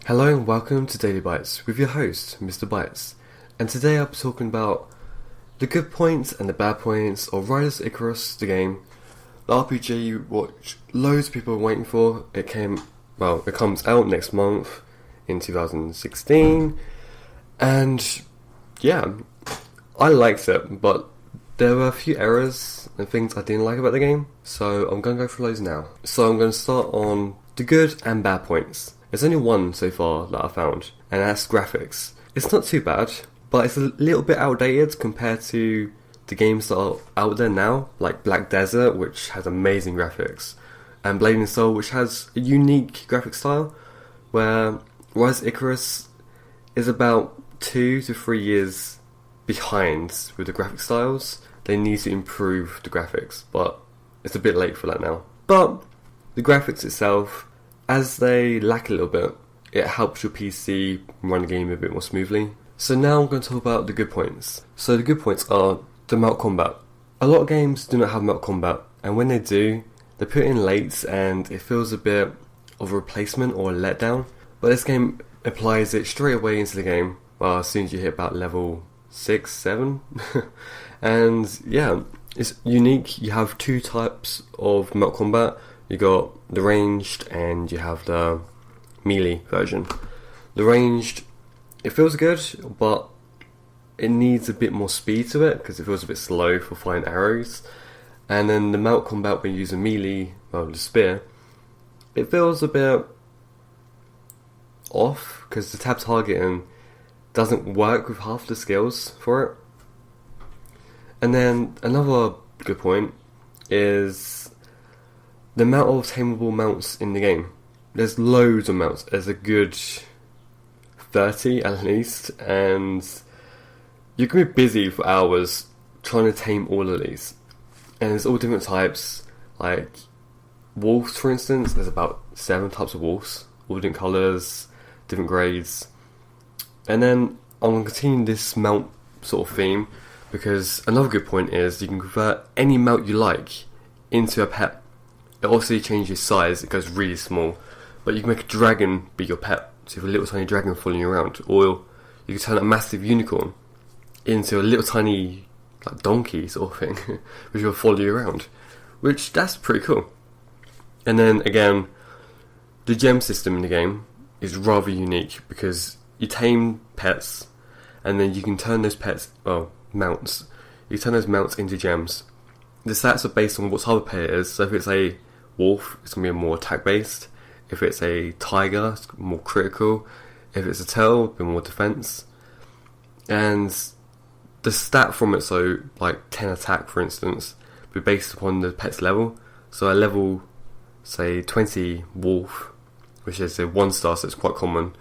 Hello and welcome to Daily Bites with your host, Mr. Bites. And today I'll be talking about the good points and the bad points of Riders Icarus, the game, the RPG which loads of people are waiting for. It comes out next month in 2016, and yeah, I liked it, but there were a few errors and things I didn't like about the game, so I'm going to go through those now. So I'm going to start on the good and bad points. There's only one so far that I found, and that's graphics. It's not too bad, but it's a little bit outdated compared to the games that are out there now, like Black Desert, which has amazing graphics, and Blade & Soul, which has a unique graphic style, where Rise Icarus is about 2 to 3 years behind with the graphic styles. They need to improve the graphics, but it's a bit late for that now. But the graphics itself, as they lack a little bit, it helps your PC run the game a bit more smoothly. So now I'm going to talk about the good points. So the good points are the melt combat. A lot of games do not have melt combat, and when they do, they put in late and it feels a bit of a replacement or a letdown. But this game applies it straight away into the game, as soon as you hit about level 6, 7. And yeah, it's unique. You have two types of melt combat. You got the ranged and you have the melee version. The ranged, it feels good, but it needs a bit more speed to it because it feels a bit slow for firing arrows. And then the melt combat when you use a melee, the spear, it feels a bit off because the tab targeting doesn't work with half the skills for it. And then another good point is the amount of tameable mounts in the game. There's loads of mounts. There's a good 30 at least, and you can be busy for hours trying to tame all of these. And there's all different types, like wolves for instance. There's about 7 types of wolves, all different colours, different grades. And then I'm going to continue this mount sort of theme, because another good point is you can convert any mount you like into a pet. It also changes size, it goes really small, but you can make a dragon be your pet, so you have a little tiny dragon following you around, or you can turn a massive unicorn into a little tiny like donkey sort of thing, which will follow you around, which that's pretty cool. And then again, the gem system in the game is rather unique, because you tame pets, and then you can turn those mounts, you turn those mounts into gems. The stats are based on what type of pet it is, so if it's a wolf, it's going to be more attack based. If it's a tiger, it's more critical. If it's a tail, it'll be more defense. And the stat from it, so like 10 attack for instance, will be based upon the pet's level. So a level, say 20 wolf, which is a 1 star, so it's quite common,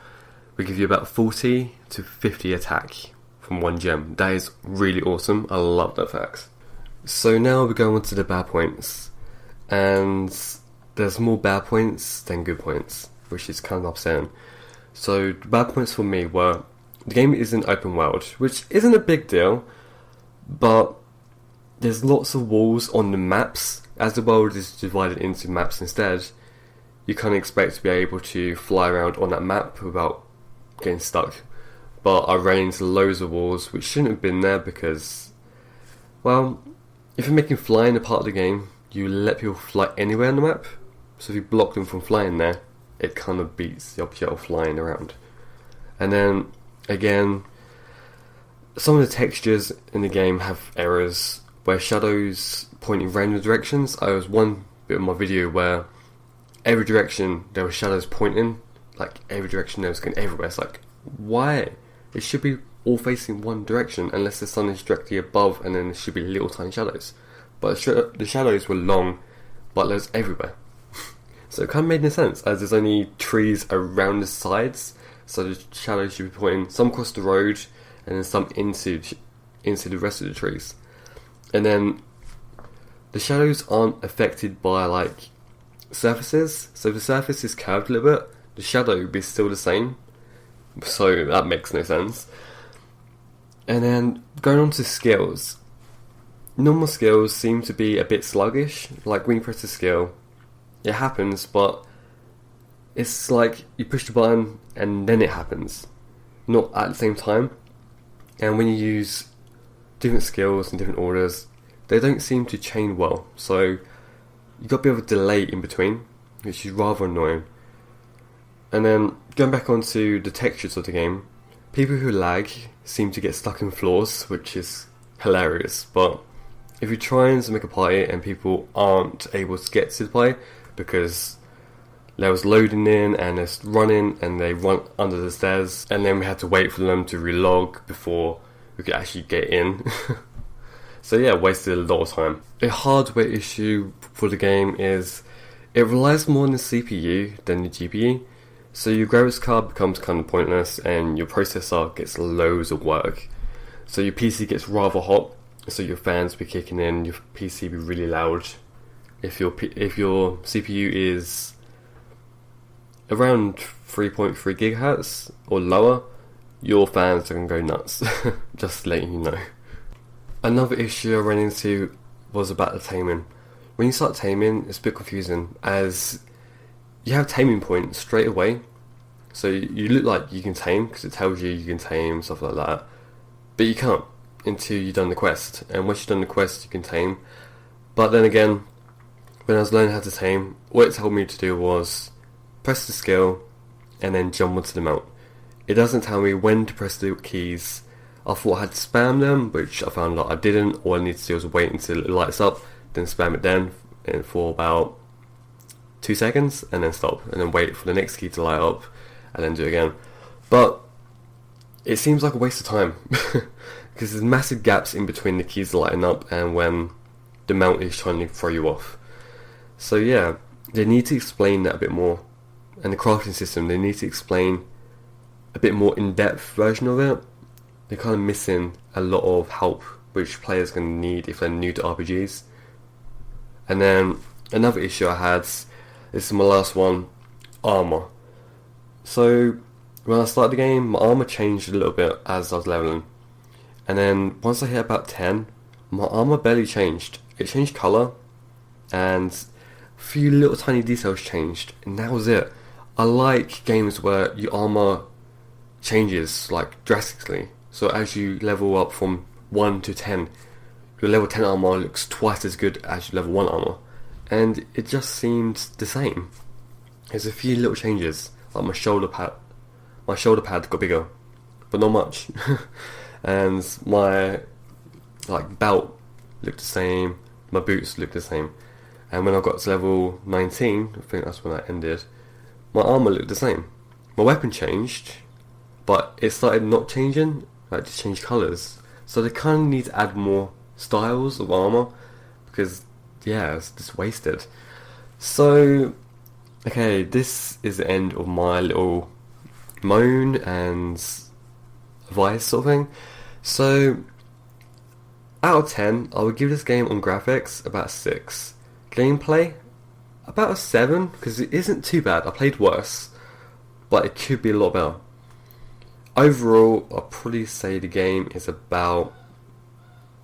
will give you about 40 to 50 attack from 1 gem. That is really awesome. I love that fact. So now we're going on to the bad points, and there's more bad points than good points, which is kind of upsetting. So the bad points for me were the game isn't open world, which isn't a big deal, but there's lots of walls on the maps. As the world is divided into maps instead, you can't expect to be able to fly around on that map without getting stuck. But I ran into loads of walls which shouldn't have been there, because, well, if you're making flying a part of the game, you let people fly anywhere on the map. So if you block them from flying there, it kind of beats the object of flying around. And then, again, some of the textures in the game have errors, where shadows point in random directions. I was one bit of my video where every direction there were shadows pointing, like every direction there was going everywhere. It's like, why? It should be all facing one direction, unless the sun is directly above, and then there should be little tiny shadows. But the shadows were long, but there's everywhere. So it kind of made no sense, as there's only trees around the sides, so the shadows should be pointing some across the road, and then some into the rest of the trees. And then the shadows aren't affected by like surfaces, so if the surface is curved a little bit, the shadow would be still the same. So that makes no sense. And then going on to skills. Normal skills seem to be a bit sluggish, like when you press a skill, it happens, but it's like you push the button and then it happens, not at the same time. And when you use different skills in different orders, they don't seem to chain well, so you've got a bit of a delay in between, which is rather annoying. And then going back onto the textures of the game, people who lag seem to get stuck in floors, which is hilarious. But if you're trying to make a party and people aren't able to get to the party because there was loading in and it's running and they run under the stairs, and then we had to wait for them to relog before we could actually get in. So yeah, wasted a lot of time. A hardware issue for the game is it relies more on the CPU than the GPU. So your graphics card becomes kind of pointless and your processor gets loads of work. So your PC gets rather hot, so your fans be kicking in, your PC be really loud. If your CPU is around 3.3 gigahertz or lower, your fans are going to go nuts. Just letting you know. Another issue I ran into was about the taming. When you start taming, it's a bit confusing, as you have taming points straight away. So you look like you can tame, because it tells you can tame, stuff like that. But you can't until you've done the quest. And once you've done the quest, you can tame. But then again, when I was learning how to tame, what it told me to do was press the skill and then jump onto the mount. It doesn't tell me when to press the keys. I thought I had to spam them, which I found out I didn't. All I need to do is wait until it lights up, then spam it then for about 2 seconds, and then stop, and then wait for the next key to light up, and then do it again. But it seems like a waste of time, because there's massive gaps in between the keys lighting up and when the mount is trying to throw you off. So yeah, they need to explain that a bit more. And the crafting system, they need to explain a bit more in-depth version of it. They're kind of missing a lot of help, which players are going to need if they're new to RPGs. And then another issue I had, this is my last one, armor. So when I started the game, my armor changed a little bit as I was leveling. And then once I hit about 10, my armor barely changed. It changed colour and a few little tiny details changed, and that was it. I like games where your armor changes like drastically. So as you level up from 1 to 10, your level 10 armor looks twice as good as your level 1 armor. And it just seemed the same. There's a few little changes, like my shoulder pad got bigger, but not much. And my belt looked the same, my boots looked the same. And when I got to level 19, I think that's when I ended, my armor looked the same. My weapon changed, but it started not changing, like just changed colours. So they kind of need to add more styles of armor, because yeah, it's just wasted. So okay, this is the end of my little moan and advice sort of thing. So out of 10, I would give this game on graphics about a 6. Gameplay about a 7, because it isn't too bad. I played worse, but it could be a lot better. Overall, I'll probably say the game is about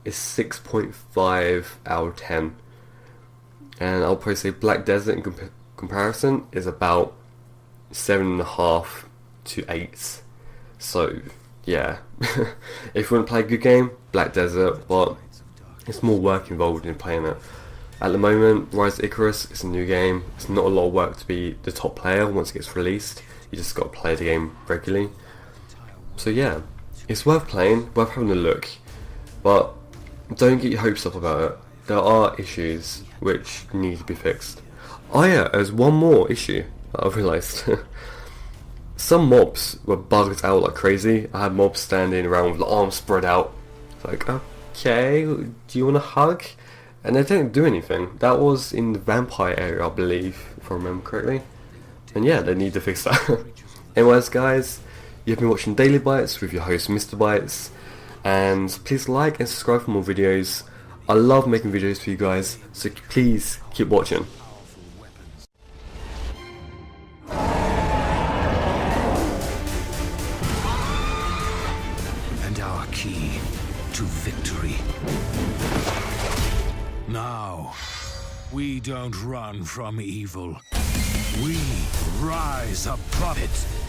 a 6.5 out of 10. And I'll probably say Black Desert in comparison is about 7.5 to 8. So yeah, if you want to play a good game, Black Desert, but it's more work involved in playing it. At the moment, Rise of Icarus is a new game. It's not a lot of work to be the top player once it gets released. You just got to play the game regularly. So yeah, it's worth playing, worth having a look, but don't get your hopes up about it. There are issues which need to be fixed. Oh yeah, there's one more issue that I've realised. Some mobs were bugged out like crazy. I had mobs standing around with the arms spread out. It's like, okay, do you want a hug? And they didn't do anything. That was in the vampire area, I believe, if I remember correctly. And yeah, they need to fix that. Anyways guys, you've been watching Daily Bytes with your host Mr. Bytes. And please like and subscribe for more videos. I love making videos for you guys, so please keep watching. And our key to victory. Now, we don't run from evil. We rise above it.